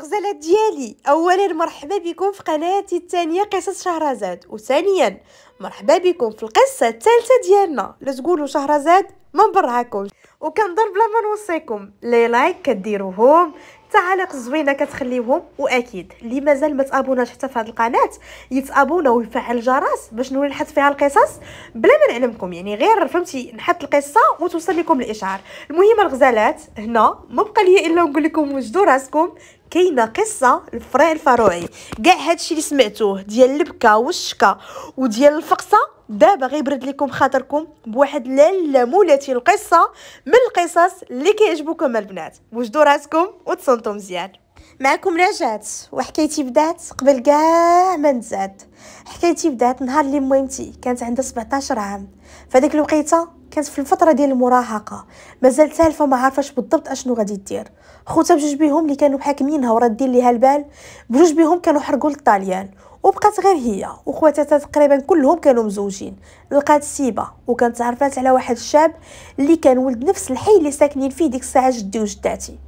الغزالات ديالي، اولا مرحبا بكم في قناتي الثانيه قصص شهرزاد، وثانيا مرحبا بكم في القصه الثالثه ديالنا. لا تقولوا شهرزاد ما نبرهاكمش. وكنضرب بلا ما نوصيكم لي لايك كديروهم، تعاليق زوينه كتخليوهم، واكيد اللي مازال ما تابوناش حتى في هذه القناه يتابونا ويفعل الجرس باش نولي نحط فيها القصص بلا ما نعلمكم، يعني غير فهمتي نحط القصه وتوصل لكم الاشعار. المهم الغزالات هنا ما بقى لي الا نقول لكم وجدوا راسكم، كاينه قصه الفرع الفروعي. كاع هادشي اللي سمعتوه ديال البكا والشكا وديال الفقصه دابا غيبرد لكم خاطركم بواحد لاله مولاتي القصه من القصص اللي كيعجبوكم البنات. وجدوا راسكم وتصنتوا مزيان. معكم نجاة، وحكايتي بدات قبل كاع ما نتزاد. حكايتي بدات نهار اللي ميمتي كانت عندها 17 عام. فديك الوقيته كانت في الفتره ديال المراهقه، مازال سالفه ما عارفاش بالضبط اشنو غادي دير. خوتها بجوج بيهم اللي كانوا حاكمينها ورادين ليها البال، بجوج بيهم كانوا حرقوا للطاليان، وبقات غير هي وخواتها تقريبا كلهم كانوا مزوجين. لقات سيبه وكانت عرفات على واحد الشاب اللي كان ولد نفس الحي اللي ساكنين فيه ديك الساعه جدي وجداتي.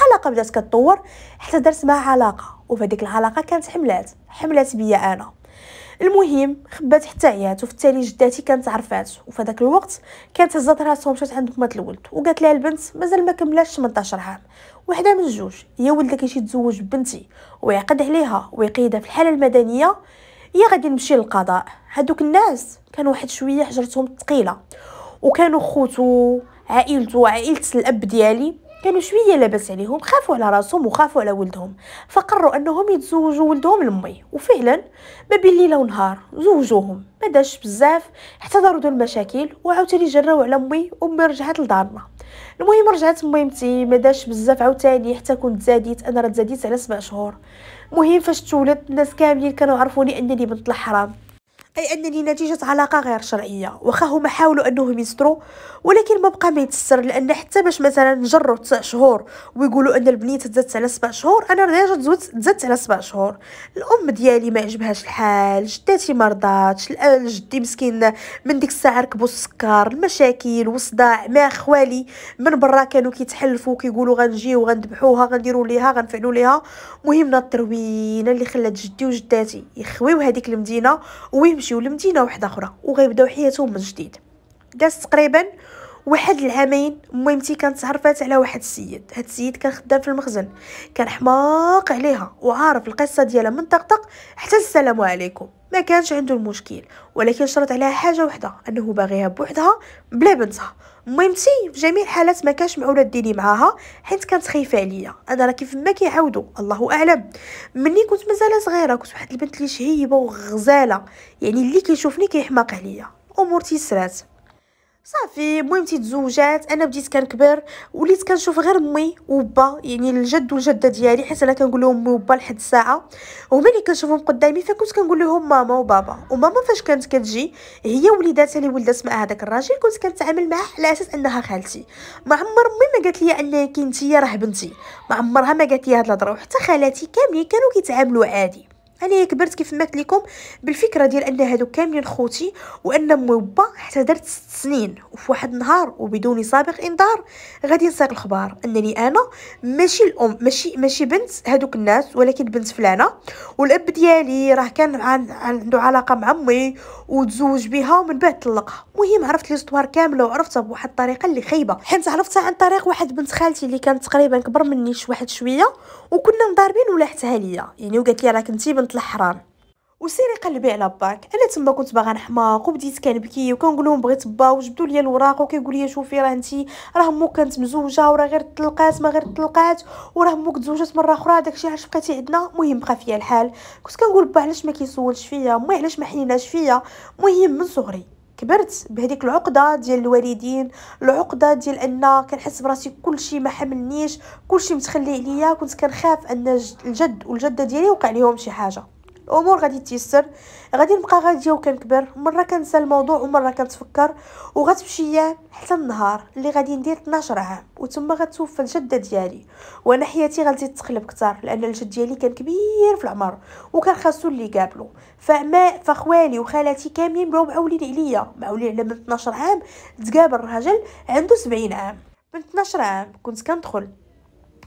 علاقه بدات كتطور حتى درت معها علاقه، وفي هذيك العلاقه كانت حملات بيا انا. المهم خبات حتى عيات، وفي التالي جداتي كانت عرفات، وفي هذاك الوقت كانت هزات راسها ومشات عند مات الولد وقالت لها البنت مازال ما كملاش 18 عام، وحده من الجوج يا ولدك يجي يتزوج بنتي ويعقد عليها ويقيدها في الحاله المدنيه، يا غادي نمشي للقضاء. هذوك الناس كانوا واحد شويه حجرتهم ثقيله، وكانوا خوتو عائلته عائله الاب ديالي كانوا شويه لاباس عليهم، خافوا على راسهم وخافوا على ولدهم، فقرروا انهم يتزوجوا ولدهم لمي. وفعلا ما بين ليله ونهار زوجوهم، ما داش بزاف حتى داروا دول المشاكل وعاوتاني جراو على مي. امي رجعت لدارنا. المهم رجعت ميمتي ما داش بزاف عاوتاني حتى كنت زاديت، انا راه زاديت على 7 شهور. المهم فاش تولد الناس كاملين كانوا عرفوني انني بنت الحرام، اي انني نتيجه علاقه غير شرعيه. واخا هما حاولوا انهم يستروا، ولكن ما بقى ما يتستر، لان حتى باش مثلا نجروا 9 شهور ويقولوا ان البنيت تزادت على 7 شهور، انا راه تزادت على 7 شهور. الام ديالي ما عجبهاش الحال، جداتي ما رضاتش، جدي مسكين من ديك الساعه ركبوا السكر، المشاكل والصداع مع خوالي من برا كانوا كيتحلفوا كيقولوا غنجيو غنذبحوها غنديروا ليها غنفعلوا ليها. مهم التروينه اللي خلات جدي وجداتي يخويو هذيك المدينه ويمشيو لمدينه واحده اخرى وغيبداو حياتهم من جديد. داز تقريبا واحد العامين ميمتي كانت تعرفات على واحد السيد. هاد السيد كان خدام في المخزن، كان حماق عليها وعارف القصه ديالها من طقطق حتى السلام عليكم، ما كانش عنده المشكل، ولكن شرط عليها حاجه وحده، انه باغيها بوحدها بلا بنتها. ميمتي في جميع الحالات ما كانش معوله ديري معاها، حيت كانت خايفه عليا انا، راه كيف ما كيعاودوا الله اعلم. مني كنت مازال صغيره كنت واحد البنت اللي شهيبه وغزاله، يعني اللي كيشوفني كيحماق عليا. امور تيسرات صافي. المهم تزوجات، انا بديت كنكبر وليت كنشوف غير مي وبا، يعني الجد والجده ديالي، حيت انا كنقول لهم مي وبا لحد الساعه، هما اللي كنشوفهم قدامي فكنت كنقول لهم ماما وبابا. وماما فاش كانت كتجي هي وليداتها اللي ولدت مع هذاك الراجل كنت كنتعامل معاه على اساس انها خالتي. ما عمر مي ما قالت لي انك انتي راه بنتي، ما عمرها ما قالت لي هاد الهضره. وحتى خالاتي كاملين كانوا كيتعاملوا عادي. انا كبرت كيف ما قلت لكم بالفكره ديال ان هادو كاملين خوتي، وان امي وبا حتى درت 6 سنين وفي واحد النهار وبدون سابق انذار غادي نسيق الخبار انني انا ماشي الام، ماشي بنت هادوك الناس، ولكن بنت فلانه. والاب ديالي راه كان عنده علاقه مع امي وتزوج بها ومن بعد طلقها. المهم عرفت ليستوار كامله وعرفتها بواحد الطريقه اللي خايبه، حيت عرفتها عن طريق واحد بنت خالتي اللي كانت تقريبا كبر مني واحد شويه، وكنا مضاربين ولاحتها ليا يعني، وقالت لي راك انتي بنت الحرام وسيري قلبي على باك. انا تما كنت باغا نحماق وبديت كنبكي وكنقول لهم بغيت با، وجبدوا لي الوراق وكيقول لي شوفي راه انتي راه مو كانت مزوجه وراه غير طلقات ما غير طلقات، وراه موك تزوجت مره اخرى داكشي علاش بقيتي عندنا. المهم بقى فيا الحال، كنت كنقول با علاش ما كيسولش فيا، مي علاش ما حنيناش فيا. المهم من صغري كبرت بهذيك العقده ديال الوالدين، العقده ديال ان كنحس براسي كلشي ما حملنيش، كلشي متخلي عليا. كنت كنخاف ان الجد والجده ديالي وقع ليهم شي حاجه. الامور غادي تيسر، غادي نبقى غاديه وكنكبر، مره كنسى الموضوع ومره كنتفكر. وغتمشي ايام حتى النهار اللي غادي ندير 12 عام وتما غتوفى الجده ديالي، وانا حياتي غادي تقلب كثر لان الجد ديالي كان كبير في العمر وكان خاصو اللي قابلو. فخوالي وخالاتي كاملين بقاو معولين عليا، معولين على من 12 عام تقابل راجل عنده 70 عام. من 12 عام كنت كندخل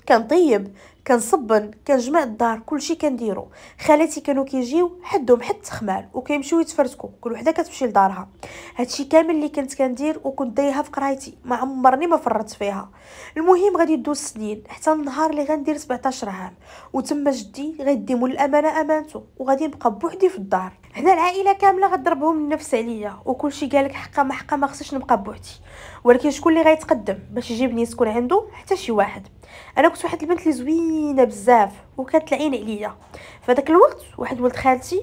كنطيب كنصبن كنجمع الدار كلشي كنديرو. خالاتي كانوا كيجيو حدهم حد تخمال وكيمشيو يتفرسكوا، كل وحده كتمشي لدارها. هادشي كامل اللي كنت كندير وكنت دايها في قرايتي، ما عمرني ما فرطت فيها. المهم غادي يدوز سنين حتى النهار اللي غندير 17 عام وتما جدي غيدي مول الامانه امانته وغادي نبقى بوحدي في الدار. هنا العائله كامله غضربهم النفس عليا وكلشي قالك حقا ما حقا ما خصنيش نبقى بوحدي. ولكن شكون اللي غيتقدم باش يجيبني يسكن عنده؟ حتى شي واحد. انا كنت واحد البنت اللي زوينه بزاف وكانت العين عليا. فداك الوقت واحد ولد خالتي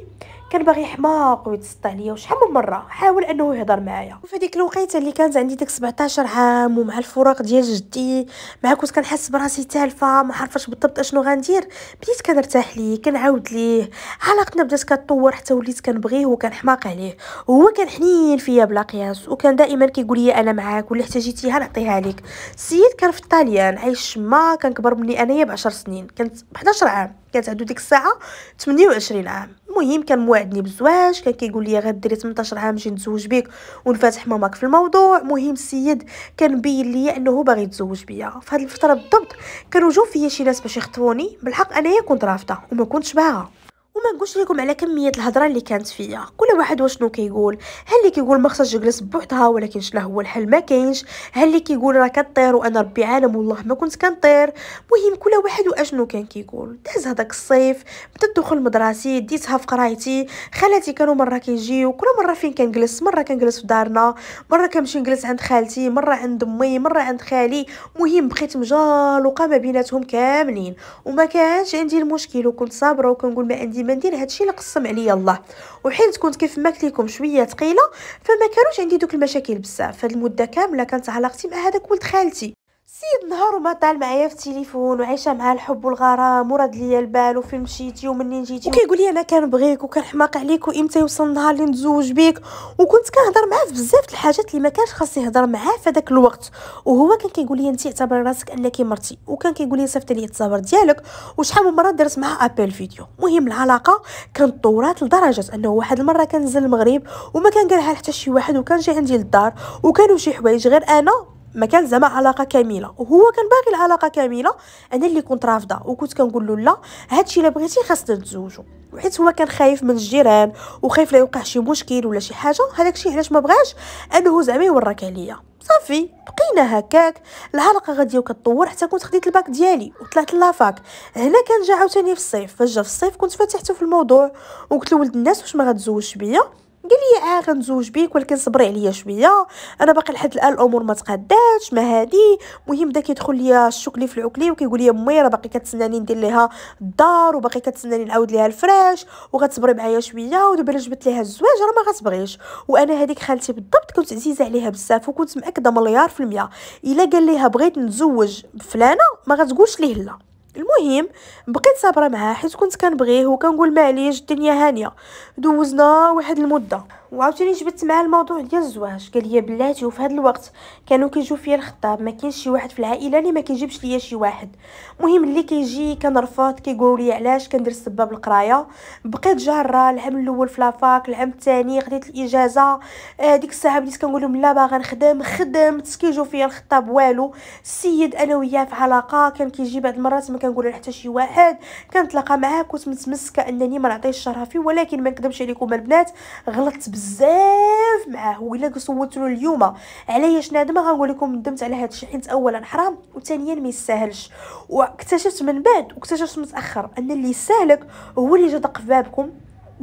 كان باغي حماق ويتسطى عليا وشحال من مره حاول انه يهضر معايا. وفي هذيك الوقيته اللي كانت عندي داك 17 عام ومع الفراق ديال جدي، مع كنت كنحس براسي تالفه ما عارفاش بالضبط اشنو غندير، بديت كنرتاح ليه كنعاود ليه. علاقتنا بدات كتطور حتى وليت كنبغيه وكنحماق عليه، وهو كان حنين فيا بلا قياس وكان دائما كيقول لي انا معاك ولا احتاجيتيها نعطيها لك. السيد كان في الطاليان عايش ما كان كبر مني انايا ب10 سنين، كانت ب 11 عام، كانت عنده ديك الساعه 28 عام. المهم كان موعدني بالزواج، كان كيقول لي غديري 18 عام نجي نتزوج بك ونفاتح ماماك في الموضوع. مهم السيد كان مبين لي انه باغي يتزوج بيا. في هذه الفتره بالضبط كانوا جاو فيا شي ناس باش يخطبوني، بالحق انايا كنت رافضه وما كنتش باغا. وما نقولش لكم على كميه الهضره اللي كانت فيا، كل واحد واشنو كيقول. هل اللي كيقول ما خصهاش تجلس بوحدها ولكن شنو هو الحل ما كاينش، هل اللي كيقول راه كطير وانا ربي عالم والله ما كنت كنطير. مهم كل واحد واشنو كان كيقول. داز هذاك الصيف بدا الدخول المدرسي، ديتها في قرايتي. خالاتي كانوا مره كيجيو، كل مره فين كنجلس، مره كنجلس في دارنا، مره كنمشي نجلس عند خالتي، مره عند امي، مره عند خالي. مهم بقيت مجالقه ما بيناتهم كاملين وما كانش عندي المشكل وكنت صابره وكنقول ما عندي ما ندير هادشي اللي قسم عليا الله. وحين كنت كيف ما قلت لكم شويه ثقيله فما كانوش عندي دوك المشاكل بزاف. فهاد المده كامله كانت علاقتي مع هذاك ولد خالتي. سيد نهار وما طال معايا في التليفون وعايشه مع الحب والغرام وراد ليا البال وفين مشيتي ومنين جيتي وكيقول لي انا كنبغيك وكنحماق عليك وامتى يوصل النهار اللي نتزوج بك. وكنت كنهضر معاه في بزاف د الحاجات اللي ما كانش خاصني نهضر معاه في هذاك الوقت. وهو كان كيقول لي انت اعتبري راسك انك مرتي، وكان كيقول لي صيفط لي التصاور ديالك وشحال من مره درت معاه ابل فيديو. مهم العلاقه كانت طورات لدرجه انه واحد المره كنزل المغرب وما كان قالها حتى شي واحد وكان جاي عندي للدار وكانوا شي حوايج غير انا ما كان زعما علاقه كامله وهو كان باغي العلاقه كامله. انا اللي كنت رافضه وكنت كنقول له لا هادشي الا بغيتي خاصنا نتزوجوا. وحيت هو كان خايف من الجيران وخايف لا يوقع شي مشكل ولا شي حاجه، هذاك الشيء علاش ما بغاش انه زعما يورك عليا. صافي بقينا هكاك، العلاقه غاديه وكتطور حتى كنت خديت الباك ديالي وطلعت لافاك. هنا كان جا عاوتاني في الصيف، فاش جا في الصيف كنت فتحته في الموضوع وقلت له ولد الناس واش ما غتزوجش بيا. قال لي غنزوج بيك ولكن صبري عليا شويه، انا باقي لحد الان الامور ما تقاداتش ما هادي. مهم بدا كيدخل ليا الشكلي في العكلي وكيقول لي امي راه باقي كتسناني ندير ليها الدار وباقي كتسناني نعاود ليها الفراش وغتصبري معايا شويه ودابا الا جبت ليها الزواج راه ما غتبغيش. وانا هذيك خالتي بالضبط كنت عزيزه عليها بزاف وكنت مأكده مليار في المية الا قال ليها بغيت نتزوج بفلانه ما غتقولش ليه لا. المهم بقيت صابره معاه حيت كنت كنبغيه وكنقول معليش الدنيا هانيه. دوزنا واحد المده وعاوتاني جبت معاه الموضوع ديال الزواج. قال لي بلاتي وفي هذا الوقت كانوا كيجيو فيا الخطاب، ما كاينش شي واحد في العائله اللي ما كيجيبش ليا شي واحد. المهم اللي كيجي كنرفض، كيقولوا لي علاش كندير السباب القرايه. بقيت جاره العام الاول في لافاك، العام الثاني خديت الاجازه. ديك الساعه بديت كنقول لهم لا باغا نخدم، خدمت كيجيو فيا الخطاب والو. السيد انا وياه في علاقه كان كيجي بعض المرات ما كنقول حتى شي واحد، كنتلاقى معاه كنت متمسكه انني ما نعطيش شرها فيه. ولكن ما نكذبش عليكم البنات غلطت بزاف معاه. وإلا سولت له اليوم علاش نادمه غنقول لكم ندمت على هذا الشيء حيت اولا حرام وثانيا ما يستاهلش. واكتشفت من بعد واكتشفت متاخر ان اللي يستاهلك هو اللي جا دق في بابكم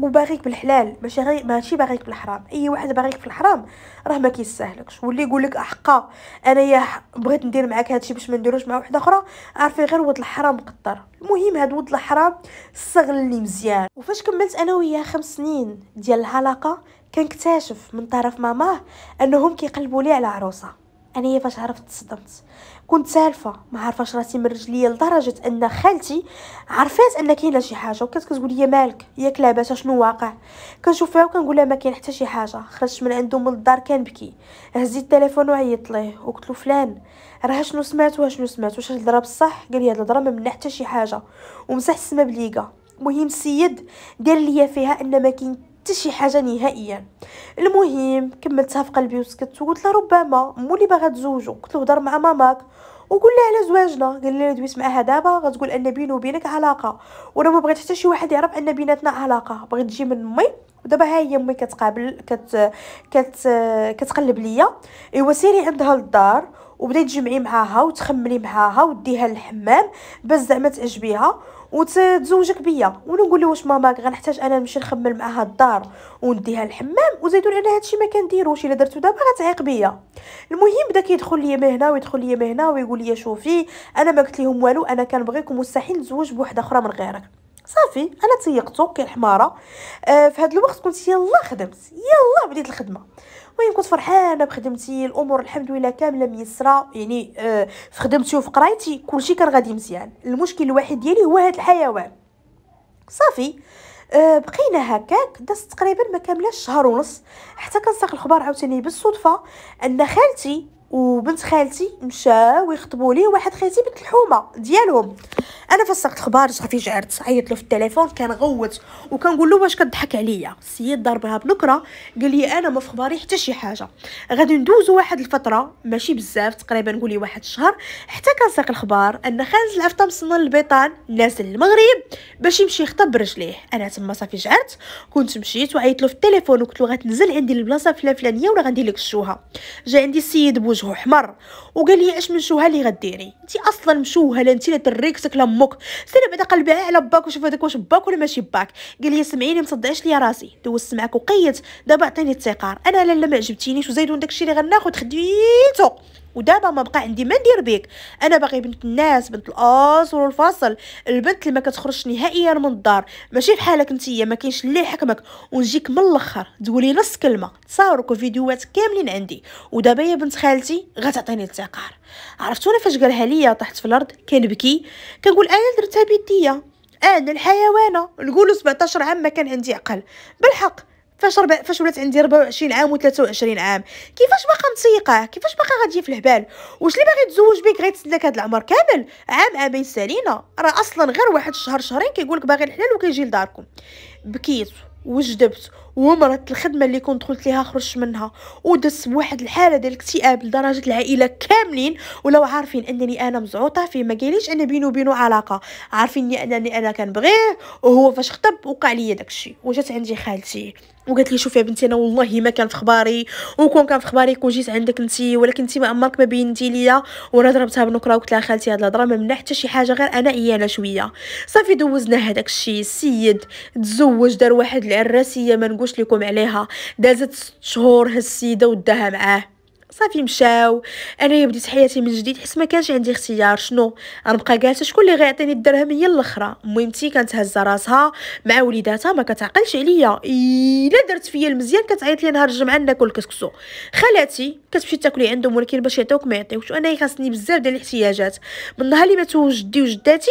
وباغيك بالحلال ماشي باغيك بالحرام. اي واحد باغيك في الحرام راه ما كيستاهلكش. واللي يقول لك احقا انايا بغيت ندير معاك هادشي باش ما نديروش مع وحده اخرى، عارفين غير ولد الحرام مقطر. المهم هاد ولد الحرام استغلني مزيان. وفاش كملت انا وياه 5 سنين ديال العلاقه كنكتشف من طرف ماماه انهم كيقلبوا لي على عروسه. انايا فاش عرفت تصدمت، كنت سالفه ما عارفاش راسي من رجليا لدرجه ان خالتي عرفات ان كاينه شي حاجه وكانت كتقول لي مالك ياك لاباس شنو واقع. كنشوفها وكنقول لها ما كاين حتى شي حاجه. خرجت من عنده من الدار كنبكي، هزيت التليفون وعيطت ليه وقلت له فلان راه شنو سمعت واش الهضره بصح؟ قال لي هاد الهضره ما منها حتى شي حاجه ومسح السما بليقه. المهم السيد دار ليا فيها ان ما كاين حتى شي حاجه نهائيا. المهم كملتها في قلبي وسكت وقلت له ربما مولي باغا تزوجوا. قلت له هضر مع ماماك وقول لها على زواجنا. قال لها دويت معاها دابا غتقول ان بيني وبينك علاقه، وانا ما بغيت حتى شي واحد يعرف ان بيناتنا علاقه، بغيت تجي من امي. ودابا ها هي امي كتقابل كت كتقلب ليا. ايوا سيري عندها للدار وبداي تجمعي معاها وتخملي معاها وديها للحمام باش زعما تعجبيها وتزوجك بيا. وانا نقول له واش ماما غنحتاج انا نمشي نخمل معاها الدار ونديها للحمام؟ وزيدوا انا هادشي ما كنديروش، الا درتو دابا غتعيق بيا. المهم بدا كيدخل ليا من هنا ويدخل ليا من هنا ويقول لي شوفي انا ما قلت لهم والو، انا كنبغيك ومستحيل نتزوج بوحده اخرى من غيرك. صافي انا تيقتو كالحماره. في هذا الوقت كنت يلا خدمت، يلا بديت الخدمه. المهم كنت فرحانه بخدمتي، الامور الحمد لله كامله ميسره، يعني في خدمتي وفي قرايتي كلشي كان غادي مزيان. المشكل الوحيد ديالي هو هذا الحيوان. صافي بقينا هكاك دازت تقريبا ما كاملاش شهر ونص، حتى كنساق الخبار عاوتاني بالصدفه ان خالتي وبنت خالتي مشاو يخطبوا لي واحد خالتي بنت الحومه ديالهم. انا فسقت الخبار صافي جعرت عيط له في التليفون، كان غوت وكنقول له واش كضحك عليا. السيد ضربها بنكره قال لي انا ما في خباري حتى شي حاجه، غادي ندوزو واحد الفتره ماشي بزاف تقريبا نقولي واحد الشهر حتى كنساق الخبار ان خالد العفطه مصنن البيطان نازل للمغرب باش يمشي يخطب برجليه. انا تما صافي جعرت، كنت مشيت وعيط له في التليفون وقلت له غتنزل عندي البلاصه الفلانيه ولا غندير لك الشوهه. جا عندي السيد بوجهه احمر وقال لي اش من شوهه اللي غديري انت اصلا مشوهه، انت لا تريكسك لامك سير بعدا قلبها على باك وشوف هذاك واش باك ولا ماشي باك. قال لي سمعيني ما تصدعيش ليا راسي، دوزت معاك وقيت، دابا عطيني التقار. انا لا ما عجبتينيش وزيدون داكشي اللي غناخذ خديتو، ودابا ما بقى عندي ما ندير بيك. انا باغي بنت الناس، بنت الاصل والفصل، البنت اللي ما كتخرجش نهائيا من الدار، ماشي بحالك نتيا ما كاينش اللي يحكمك ونجيك من الاخر تقولي نص كلمه. تصاورك وفيديوهات كاملين عندي، ودابا يا بنت خالتي غتعطيني التقار. عرفتونا فاش قالها ليا طحت في الارض كنبكي كنقول انا درتها بيديا، انا الحيوانه نقولوا 17 عام ما كان عندي عقل. بالحق فاش ولات عندي 24 عام و23 عام كيفاش باقا متسيقه؟ كيفاش باقا غاديه في الهبال؟ واش اللي باغي يتزوج بك غيتسلك هذا العمر كامل؟ عامين سالينا، راه اصلا غير واحد الشهر شهرين كيقولك باغي الحلال وكيجي لداركم. بكيت وجدبت ومرت الخدمه اللي كنت دخلت ليها خرجت منها ودس بواحد الحاله ديال الاكتئاب لدرجه العائله كاملين ولو عارفين انني انا مزعوطه فيه، ما قاليش ان بيني وبينه علاقه، عارفين انني انا كنبغيه وهو فاش خطب وقع لي داكشي. وجات عندي خالتي وقالت لي شوفي يا بنتي انا والله ما كان في خباري، وكون كان في خباري كون جيت عندك انتي، ولكن انتي ما عمرك ما بينتي ليا. وانا ضربتها بنكره وقلت لها خالتي هاد الهضره ما منا حتى شي حاجه غير انا عيانه شويه. صافي دوزنا هذاك الشيء، السيد تزوج دار واحد العراسيه ما نقولش لكم عليها، دازت 6 شهور هاد السيده وداها معاه. صافي مشاو، انا بديت حياتي من جديد حيت ما كانش عندي اختيار. شنو غنبقى جالسه شكون اللي غيعطيني الدرهم هي الاخرى؟ ميمتي كانت هازه راسها مع وليداتها ما كتعقلش عليا، الا درت فيا المزيان كتعيط لي نهار الجمعه ناكل كسكسو. خالاتي كتمشي تاكلي عندهم ولكن باش يعطيوك ما يعطيوكش، وانا خاصني بزاف ديال الاحتياجات. من نهار اللي ماتوا جدي وجداتي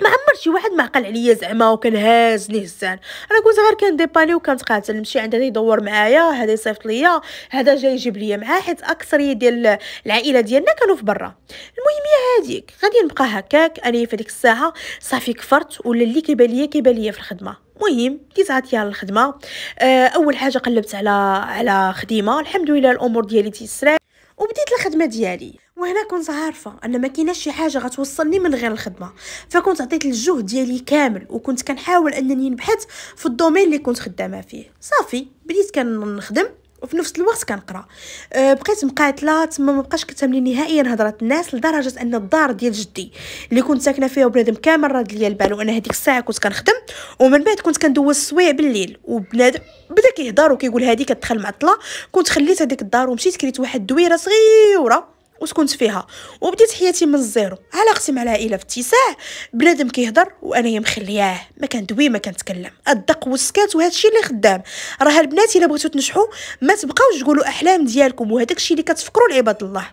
ما عمر شي واحد ما عقل عليا زعما وكان هازني هزان. انا كنت غير كنديباني وكنتقاتل، نمشي عند هذا يدور معايا، هذا يصيفط ليا، هذا جاي يجيب ليا معاه، حيت اكثريه ديال العائله ديالنا كانوا في برا. المهم يا هذيك غادي نبقى هكاك. انا في ديك الساعه صافي كفرت ولا اللي كيبان ليا في الخدمه. المهم بديت عاد للخدمه. اول حاجه قلبت على خديمه، الحمد لله الامور ديالي تيسرات وبديت الخدمه ديالي. وهنا كنت عارفه ان ما كايناش شي حاجه غتوصلني من غير الخدمه، فكنت عطيت الجهد ديالي كامل وكنت كنحاول انني نبحث في الدومين اللي كنت خدامه فيه. صافي بديت كنخدم وفي نفس الوقت كنقرا. بقيت مقاتله تما، ما بقاش كتهمني نهائيا هضره الناس، لدرجه ان الدار ديال جدي اللي كنت ساكنه فيها وبنادم كامل راد ليا البال، وانا هذيك الساعه كنت كنخدم، ومن بعد كنت كندوز السوايع بالليل وبنادم بدا كيهضر وكيقول هذه كتدخل معطله. كنت خليت هذيك الدار ومشيت كريت واحد الدويره صغيره وسكنت فيها وبديت حياتي من الزيرو. علاقتي مع العائله في اتساع، بنادم كيهضر وانا مخلياه، ما كندوي ما كنتكلم، الدق والسكات وهذا الشيء اللي خدام. راه البنات الا بغيتو تنجحوا ما تبقاوش تقولوا احلام ديالكم وهذاك الشيء اللي كتفكروا لعباد الله.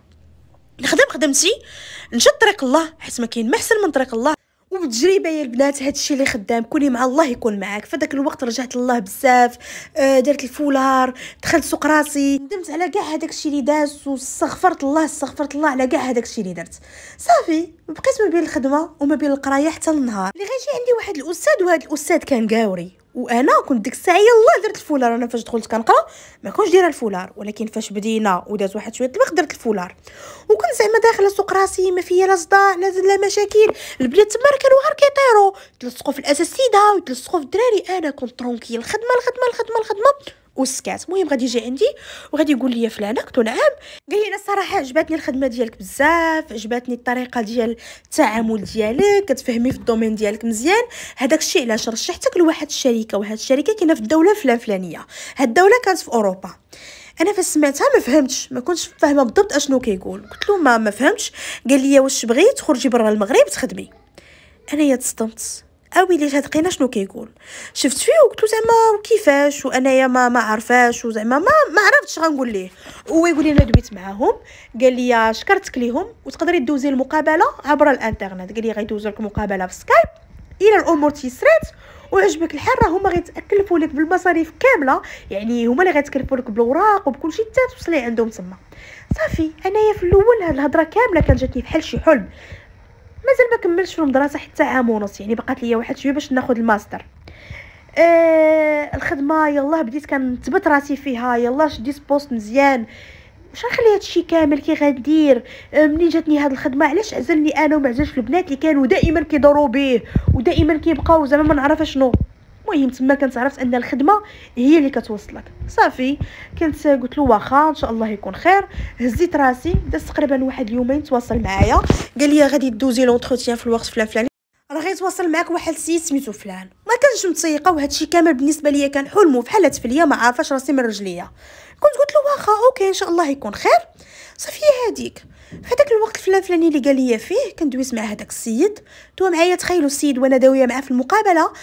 نخدم خدمتي، نشد طريق الله حيت ما كاين ما احسن من طريق الله. وبالتجربه يا البنات هادشي اللي خدام، كوني مع الله يكون معاك. فداك الوقت رجعت لله بزاف، درت الفولار، دخلت سوق راسي، ندمت على كاع هذاك الشيء اللي داز واستغفرت الله على كاع هذاك الشيء اللي درت. صافي بقيت ما بين الخدمه وما بين القرايه حتى النهار اللي غيجي عندي واحد الاستاذ، وهذا الاستاذ كان قاوري وانا كنت ديك الساعه يلاه درت الفولار. انا فاش دخلت كنقرا ما كنتش دايره الفولار، ولكن فاش بدينا وداز واحد شويه الوقت درت الفولار. وكنت زعما داخله سوق راسي ما فيا لا صداع لا مشاكل. البنات تما كانوا غير كيطيروا، يتلصقوا في الاساتذه ويتلصقوا في الدراري، انا كنت ترونكيل، الخدمه وسكات. المهم غادي يجي عندي وغادي يقول لي فلانه، قلت له نعم. قال لي انا الصراحه عجبتني الخدمه ديالك بزاف، عجبتني الطريقه ديال التعامل ديالك، كتفهمي في الدومين ديالك مزيان. هذاك الشيء علاش رشحتك لواحد الشركه، وهاد الشركه كاينه في الدوله الفلانيه. هاد الدوله كانت في اوروبا. انا فاش سمعتها ما فهمتش، ما كنتش فاهمه بالضبط اشنو كيقول. قلت له ما فهمتش. قال لي واش بغيتي تخرجي برا المغرب تخدمي؟ انايا تصدمت، اويلي هاد لقينا شنو كيقول. شفت فيه وقلت له زعما كيفاش، وانايا ما عارفاش، وزعما ما عرفتش غنقول ليه. هو يقول لي انا دويت معاهم، قال لي شكرتك ليهم وتقدري دوزي المقابله عبر الانترنت. قال لي غيدوزوا لك مقابله في سكايب الى الامور تيسرات وعجبك الحال، راه هما غيتكلفوا لك بالمصاريف كامله، يعني هما اللي غيتكلفوا لك بالاوراق وبكل شيء حتى توصلي عندهم تما. صافي انايا في الاول هاد الهضره كامله كان جاتني بحال شي حلم. مازال ما كملتش في المدرسه حتى عام ونص، يعني بقات ليا واحد شويه باش ناخذ الماستر. الخدمه يلاه بديت كنثبت راسي فيها، يلاه شديت بوست مزيان. واش غنخلي هادشي كامل كي غندير؟ منين جاتني هاد الخدمه علاش عزلني انا وما عزلش البنات اللي كانوا دائما كيدوروا به ودائما كيبقاو زعما ما نعرف شنو. المهم تما كنت عرفت ان الخدمه هي اللي كتوصلك. صافي كنت قلت له واخا ان شاء الله يكون خير. هزيت راسي، داز تقريبا واحد اليومين تواصل معايا، قال لي غادي دوزي لونتروتيان في الوقت فلان، راه غيتواصل معاك واحد السيد سميتو فلان. ما كانش متسيقه، وهادشي كامل بالنسبه ليا كان حلم وفحال تفليه، ما عارفاش راسي من رجليا. كنت قلت له واخا اوكي ان شاء الله يكون خير. صافي هذيك في هذاك الوقت الفلاني اللي قال لي فيه كندويت مع هذاك السيد. تو معايا تخيلوا السيد وانا داويه معاه في المقابله،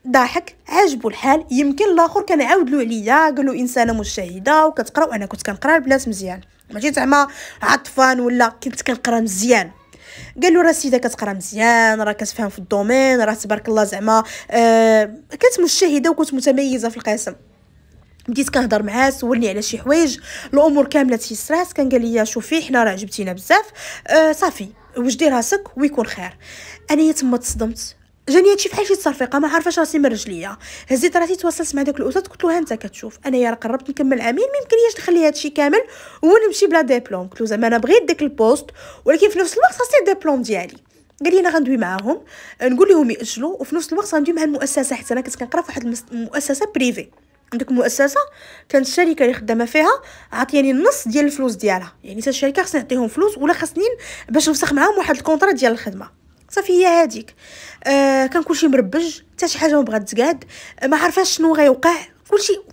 ضاحك عاجبو الحال. يمكن الاخر كان عاود له عليا، قال له انسانه مجتهده وكتقرا، وانا كنت كنقرا البنات مزيان، ماشي زعما عطفان ولا، كنت كنقرا مزيان. قال له راه السيده كتقرا مزيان، راه كتفهم في الدومين، راه تبارك الله زعما كانت مجتهده وكنت متميزه في القسم. بديت كنهضر معاه، سولني على شي حوايج، الامور كامله تيسرات. كان قال لي شوفي حنا راه عجبتينا بزاف، صافي وجدي راسك ويكون خير. انا تما تصدمت، جاني هادشي فحال شي تصرفيقه، ما عارفاش راسي من رجليا. هزيت راسي تواصلت مع داك الاستاذ، قلت له ها انت كتشوف انايا راه قربت نكمل عامين، ما يمكنليش نخلي هادشي كامل ونمشي بلا ديبلوم. قلت له زعما انا بغيت داك البوست، ولكن في نفس الوقت خاصني الدبلوم ديالي. قال لي انا غندوي معاهم نقول لهم ياجلوا، وفي نفس الوقت غندوي مع المؤسسه، حتى انا كنت كنقرا في واحد المؤسسه بريفي. عندك المؤسسه كانت الشركه اللي خدامه فيها عطياني النص ديال الفلوس ديالها، يعني حتى الشركه خصني نعطيهم فلوس ولا خصني باش نفسخ معاهم واحد الكونطرا ديال الخدمه. صافي هي هذيك. كان كلشي مربج، حتى شي حاجه ما بغات تقاد، ما عرفاش شنو غيوقع.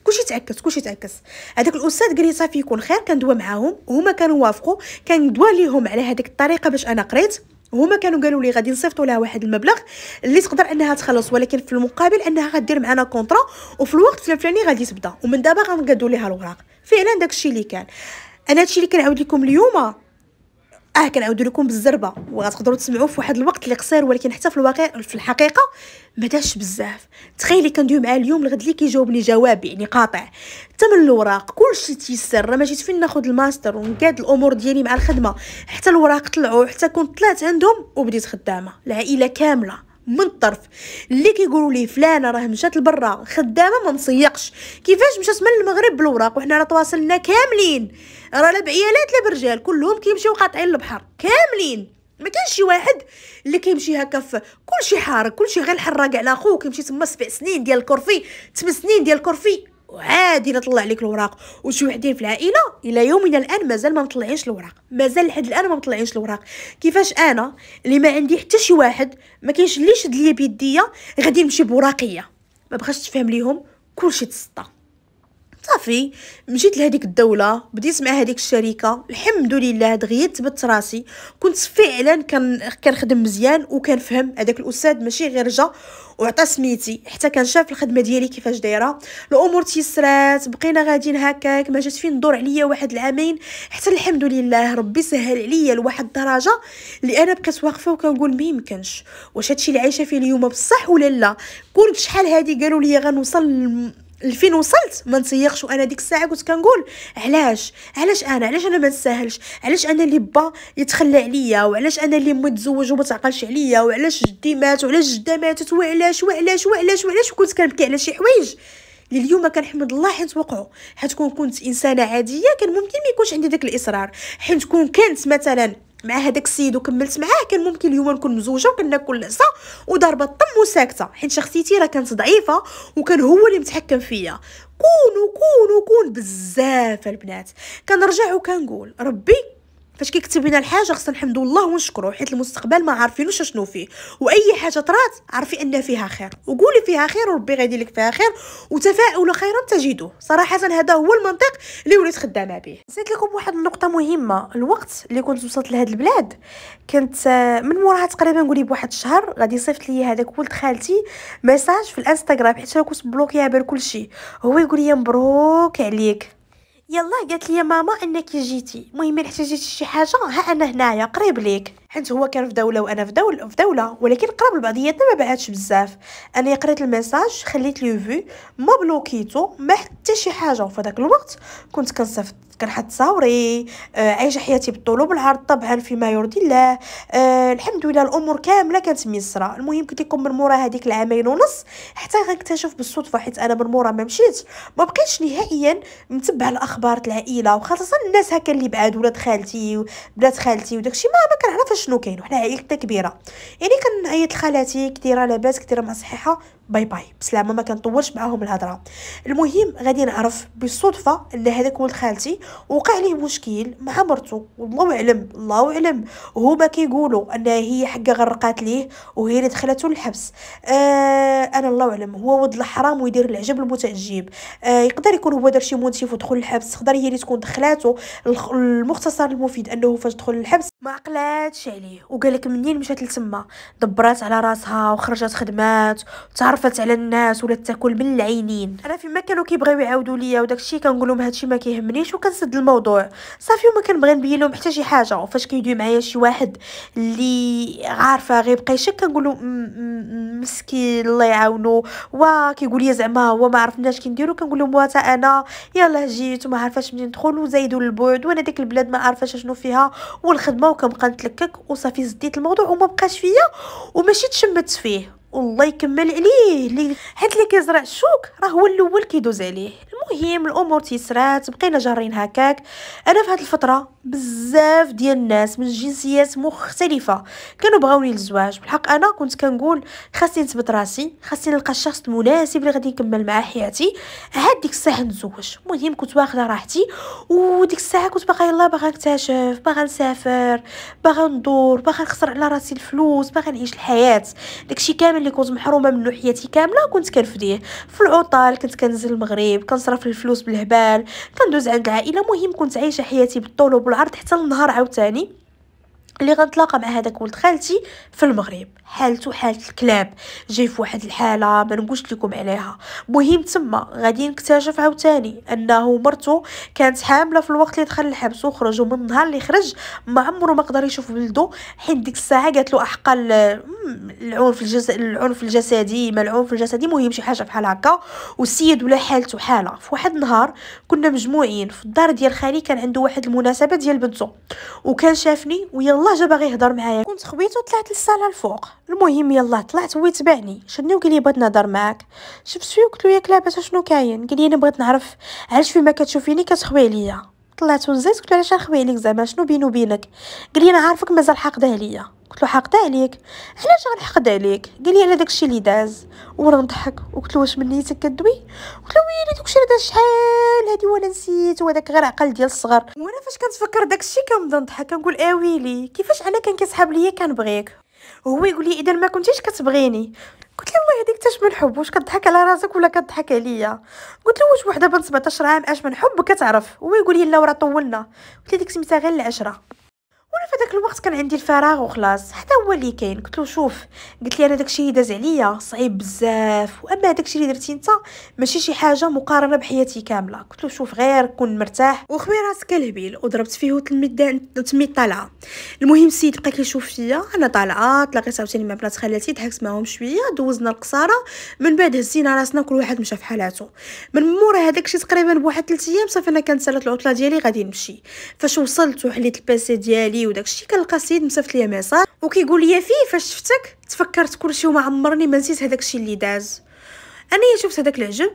كلشي تعكس. هذاك الاستاذ قال لي صافي يكون خير. كندوى معاهم وهما كانوا وافقوا، كندوى ليهم على هذيك الطريقه باش انا قريت. هما كانوا قالوا لي غادي نصيفطوا لها واحد المبلغ اللي تقدر انها تخلص، ولكن في المقابل انها غدير معنا كونطرا، وفي الوقت الفلاني غادي تبدا، ومن دابا غنقادوا ليها الوراق. فعلا داكشي اللي كان. انا هادشي اللي كنعاود لكم اليوم كنعاود لكم بالزربه، وغتقدروا تسمعوه في واحد الوقت اللي قصير، ولكن حتى في الواقع في الحقيقه ما داش بزاف. تخيلي كندوي معاه اليوم الغد لي كيجاوبني جواب يعني قاطع، حتى من الاوراق كلشي تيسر. راه ما جيت فين ناخذ الماستر ونقاد الامور ديالي مع الخدمه، حتى الوراق طلعوا، حتى كنت طلعت عندهم وبديت خدامه. العائله كامله من الطرف اللي كيقولوا لي فلانه راه مشات لبرا خدامه ما نصيقش، كيفاش مشات من المغرب بالوراق وحنا راه تواصلنا كاملين، راه لا بعيالات لا برجال كلهم كيمشيو قاطعين البحر كاملين. ما كانش شي واحد اللي كيمشي هكا في كلشي حارق، كلشي غير الحراق على اخوه. كيمشي تما 7 سنين ديال الكرفي، 8 سنين ديال الكرفي، وعادي نطلع لك الوراق. وشي وحدين في العائله الى يومنا الان مازال ما مطلعينش الوراق، مازال لحد الان ما مطلعينش الوراق. كيفاش انا اللي ما عندي حتى شي واحد ما كاينش اللي يشد ليا بيديا غادي نمشي بوراقيه؟ ما بغاش تفهم ليهم كلشي تسطى. صافي مشيت لهذيك الدوله، بديت مع هذيك الشركه، الحمد لله دغيا تبت راسي. كنت فعلا كنخدم مزيان وكنفهم. هذاك الاستاذ ماشي غير جا وعطى سميتي، حتى كان شاف الخدمه ديالي كيفاش دايره، الامور تيسرات، بقينا غاديين هكاك. ما جات فين ندور عليا واحد العامين، حتى الحمد لله ربي سهل عليا لواحد الدرجه اللي انا بقيت واقفه وكنقول ما يمكنش، واش هادشي اللي عايشه فيه اليوم بصح ولا لا؟ كنت شحال هادي قالوا لي غنوصل لفين وصلت ما نتيقش. وانا ديك الساعه كنت كنقول علاش انا ما نساهلش، علاش انا اللي با يتخلى عليا، وعلاش انا اللي متزوج وما تعقلش عليا، وعلاش جدي مات وعلاش جده ماتت، وعلاش وكنت كنبكي على شي حوايج اللي اليوم كنحمد الله حيت وقعوا. حيت كنت انسانه عاديه كان ممكن ما يكونش عندي داك الاصرار. حيت كنت مثلا مع هذاك السيد وكملت معاه، كان ممكن اليوم نكون مزوجه وكناكل العصا وضاربه الطم وساكته، حيت شخصيتي راه كانت ضعيفه وكان هو اللي متحكم فيا. كون بزاف البنات. كنرجع وكنقول ربي فاش كيكتب لنا الحاجه خصنا نحمدوا الله ونشكروه، حيت المستقبل ما عارفينوش شنو فيه، واي حاجه طرات عرفي ان فيها خير وقولي فيها خير وربي غيدير لك فيها خير، وتفاؤلوا خيرا تجدوه. صراحه هذا هو المنطق اللي وليت خدامه به. نسيت لكم واحد النقطه مهمه. الوقت اللي كنت وصلت لهاد البلاد كنت من موراها تقريبا نقولي بواحد الشهر غادي يصيفط لي هذاك ولد خالتي ميساج في الانستغرام، حيت انا كنت بلوكيها بكل شيء. هو يقول لي مبروك عليك، يلا قالت لي ماما انك جيتي، المهم الا احتاجيتي شي حاجه ها انا هنايا قريب ليك. حيت هو كان في دوله وانا في دوله ولكن قرب لبعضياتنا ما بعدش بزاف. انا قريت الميساج خليت لي فيو ما بلوكيتو ما حتى شي حاجه. وفي داك الوقت كنت كنصيفط كنحط صوري عايشه حياتي بالطول وبالعرض طبعا فيما يرضي الله. الحمد لله الامور كامله كانت ميسره. المهم قلت لكم من مورا هذيك العامين ونص حتى غنكتشف بالصدفه، حيت انا من مورا ما مشيت ما بقيتش نهائيا متبع الاخبار العائله، وخاصه الناس هكا اللي بعاد، ولاد خالتي وبنات خالتي وداكشي ما كنعرفش شنو كاين. وحنا عائلتنا كبيره يعني كنعيط لخالاتي كثيره لاباس كثيره مع صحيحه باي باي بسلامه، ما كنطولش معاهم الهضره. المهم غادي نعرف بالصدفه ان هذاك ولد خالتي وقع ليه مشكل مع مرته، الله اعلم هما كيقولوا ان هي حقا غرقات ليه وهي اللي دخلته للحبس. انا الله اعلم، هو ولد الحرام ويدير العجب المتعجب. يقدر يكون هو دار شي موتيف ودخل للحبس، تقدر هي اللي تكون دخلاته. المختصر المفيد انه فاش دخل للحبس ما عقلاتش عليه، وقال لك منين مشات لتما دبرات على راسها وخرجت خدمات وتعرفت على الناس ولات تاكل من العينين. انا فيما كانوا كيبغيو يعاودوا ليا وداكشي كنقول لهم هادشي ما كيهمنيش وكنسد الموضوع صافي، وما كنبغي نبين لهم حتى شي حاجه. وفاش كيدوي معايا شي واحد اللي عارفه غير بقى يشك كنقول له مسكين الله يعاونو، وكيقول لي زعما هو ما عرفناش كنديرو، كنقول لهم واتا انا يلاه جيت وما عارفاش منين ندخل وزايدوا للبعد وانا ديك البلاد ما عارفاش شنو فيها والخدمه، وكنبقى نتلكك وصافي زديت الموضوع وما بقاش فيا وماشي تشمت فيه. والله يكمل عليه حيت اللي كيزرع الشوك راه هو الاول كيدوز عليه. المهم الامور تيسرات بقينا جارين هكاك. انا في هذه الفتره بزاف ديال الناس من جنسيات مختلفه كانوا بغاوني للزواج. بالحق انا كنت كنقول خاصني نثبت راسي، خاصني نلقى الشخص المناسب اللي غادي نكمل معاه حياتي عاد ديك الساعه نتزوج. المهم كنت واخده راحتي وديك الساعه كنت باغا يلاه باغا نكتشف، باغا نسافر، باغا ندور، باغا نخسر على راسي الفلوس، باغا نعيش الحياه. داكشي كامل اللي كنت محرومه منه حياتي كامله كنت كنفديه. في العطل كنت كنزل المغرب كنصرف الفلوس بالهبال، كندوز عند العائله. مهم كنت عايشه حياتي بالطول وبالعرض حتى النهار عاوتاني اللي غنتلاقى مع هذاك ولد خالتي في المغرب. حالته حاله الكلاب، جاي في واحد الحاله ما نقولش لكم عليها. مهم تما غادي نكتشف عاوتاني انه مرته كانت حامله في الوقت اللي دخل الحبس وخرج، ومن النهار اللي خرج ما عمره ما قدر يشوف ولده، حيت ديك الساعه قالت له احقا العنف الجسدي ما العنف الجسدي مهم شي حاجه بحال هكا. والسيد ولا حالته حاله. في واحد النهار كنا مجموعين في الدار ديال خالي، كان عنده واحد المناسبه ديال بنته وكان شافني ويلا جا باغي يهضر معايا. كنت خويته طلعت للصاله الفوق. المهم يلا طلعت هو يتبعني شدني وقال لي بغيت نهضر معاك. شفت فيه قلت له ياك لاباس شنو كاين؟ قال لي انا بغيت نعرف علاش فيما كتشوفيني كتخوي عليا. طلعت ونزيت قلت له علاش نخوي عليك زعما شنو بيني وبينك؟ قال لي انا عارفك مازال حاقده عليا. قلت له حاقده عليك؟ علاش غنحقد عليك؟ قال لي على داكشي اللي داز. وانا نضحك وقلت له واش من نيتك كدوي؟ قلت له ويلي داكشي اللي داز شحال هادي وانا نسيت، وهذاك غير عقل ديال الصغر. وانا فاش كنتفكر داكشي كنبدا نضحك كنقول ويلي كيفاش انا كان كيسحاب ليا كنبغيك. وهو يقول لي اذا ما كنتيش كتبغيني. قلت له الله يهديك تاش من حب، واش كتضحك على راسك ولا كتضحك عليا؟ قلت له واش وحده بنت 17 عام اش من حب كتعرف؟ هو يقول لي لا وراه طولنا. قلت له ديك سميتها غير العشره. وانا في هذاك الوقت كان عندي الفراغ وخلاص، حتى هو اللي كاين. قلت له شوف، قلت لي انا داكشي اللي داز عليا صعيب بزاف، واما داكشي اللي درتي انت ماشي شي حاجه مقارنه بحياتي كامله. قلت له شوف غير كون مرتاح وخوي راسك الهبيل، وضربت فيه تلميذ طالعه. المهم السيد بقى كيشوف فيا انا طالعه، تلاقيت عاوتاني مع بنات خالاتي، ضحكت معاهم شويه، دوزنا القصاره، من بعد هزينا راسنا كل واحد مشى في حالاته. من مورا هذاك الشيء تقريبا بواحد 3 ايام صافي انا كانت سالات العطله ديالي غادي نمشي. فاش وصلت وحليت الباسي ديالي وداكشي كنلقى السيد مصيفط ليا ميساج وكيقول لي فيه فاش شفتك تفكرت كلشي وما عمرني ما نسيت هذاك الشيء اللي داز. انا شفت هذاك العجب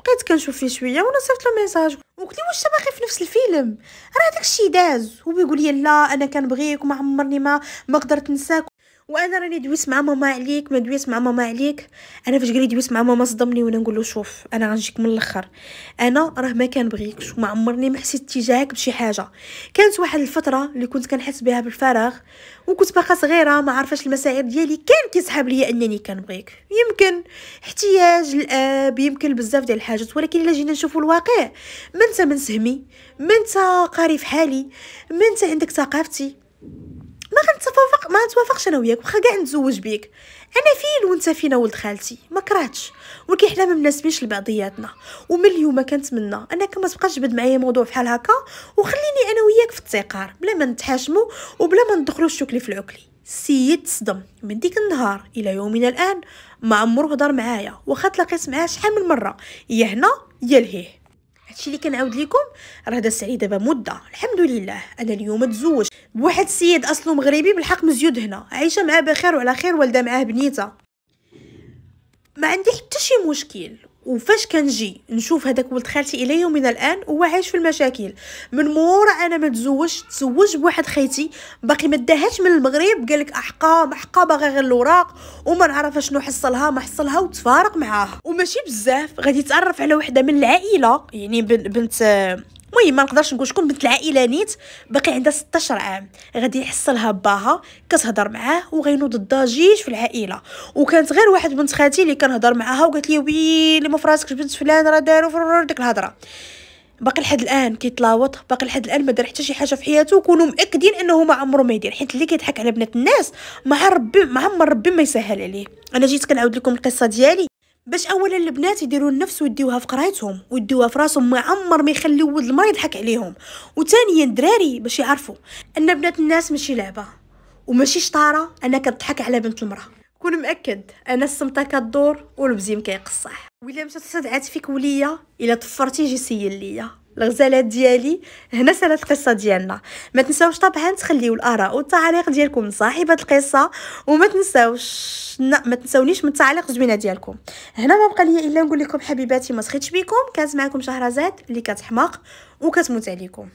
بقيت كنشوف فيه شويه وانا صيفط له ميساج وقلت لي واش باقي في نفس الفيلم، راه داك الشيء داز. هو بيقول لي لا انا كنبغيك وما عمرني ما قدرت ننساك، وانا راني دويت مع ماما عليك، ما دويت مع ماما عليك. انا فاش قال لي دويت مع ماما صدمني، وانا نقول له شوف انا غنجيك من الاخر، انا راه ما كنبغيكش وما عمرني ما حسيت تجاهك بشي حاجه. كانت واحد الفتره اللي كنت كنحس بها بالفراغ وكنت باقا صغيره ما عارفاش المشاعر ديالي، كان كيسحب ليا انني كنبغيك، يمكن احتياج الاب، يمكن بزاف ديال الحاجات. ولكن الا جينا نشوفوا الواقع، ما انت من سهمي، ما انت قاري في حالي، ما انت عندك ثقافتي، ما نتوافقش انا وياك، واخا كاع نتزوج بيك. انا فين وانت فينا ولد خالتي، ما كرهتش، ولكن حنا ما مناسبينش لبعضياتنا. ومن اليوم كنتمنى انك ما تبقاش تجبد معايا موضوع بحال هكا، وخليني انا وياك في التقار بلا ما نتحاشموا وبلا ما ندخلوا الشكل في العكلي. السيد تصدم من ديك النهار الى يومنا الان، ما عمره هضر معايا، واخا تلاقيت معاه شحال من مره، يا هنا يا لهيه. هادشي اللي كنعاود لكم راه دازت عليه دابا مده، الحمد لله انا اليوم تزوج بواحد السيد اصله مغربي بالحق مزيود هنا، عايشه معاه بخير وعلى خير، والده معاه بنيته، ما عندي حتى شي مشكل. وفاش كنجي نشوف هذاك ولد خالتي الى يومنا الان هو عايش في المشاكل. من مورا انا ما تزوج بواحد خيتي باقي ما داهاش من المغرب، قالك احقا باغا غير الاوراق وما نعرف شنو حصلها ما حصلها وتفارق معاها. وماشي بزاف غادي يتعرف على وحده من العائله، يعني بنت، المهم ما نقدرش نقول شكون، بنت العائله نيت، باقي عندها 16 عام، غادي يحصلها باها كتهضر معاه وغينوض الضجيج في العائله. وكانت غير واحد بنت خالتي اللي كنهضر معاها وقالت لي ويلي ما فراسكش بنت فلان راه داروا ديك الهضره. باقي لحد الان كيتلاوط، باقي لحد الان ما دار حتى شي حاجه في حياته، وكونوا مأكدين انه ما عمره ما يدير، حيت اللي كيضحك على بنات الناس ما عمر ربي ما يسهل عليه. انا جيت كنعاود لكم القصه ديالي باش اولا البنات يديروا النفس ويديوها في قرايتهم ويديوها في راسهم، ما عمر ما يخليو ولد المرا يضحك عليهم. وثانيا دراري باش يعرفوا ان بنات الناس ماشي لعبه وماشي شطاره انك تضحك على بنت المرا. كون مأكد انا السمطه كدور والبزيم كيقصح. وإلا مشات استدعات فيك وليا الا طفرتي جي سيل ليا الغزالات ديالي. هنا سالت القصه ديالنا. ما تنساوش طبعا تخليو الاراء والتعاليق ديالكم لصاحبه القصه، وما ما تنساونيش من التعاليق الزوينه ديالكم. هنا ما بقى لي الا نقول لكم حبيباتي ما سخيتش بكم، كانت معكم شهرزاد اللي كتحماق وكتموت عليكم.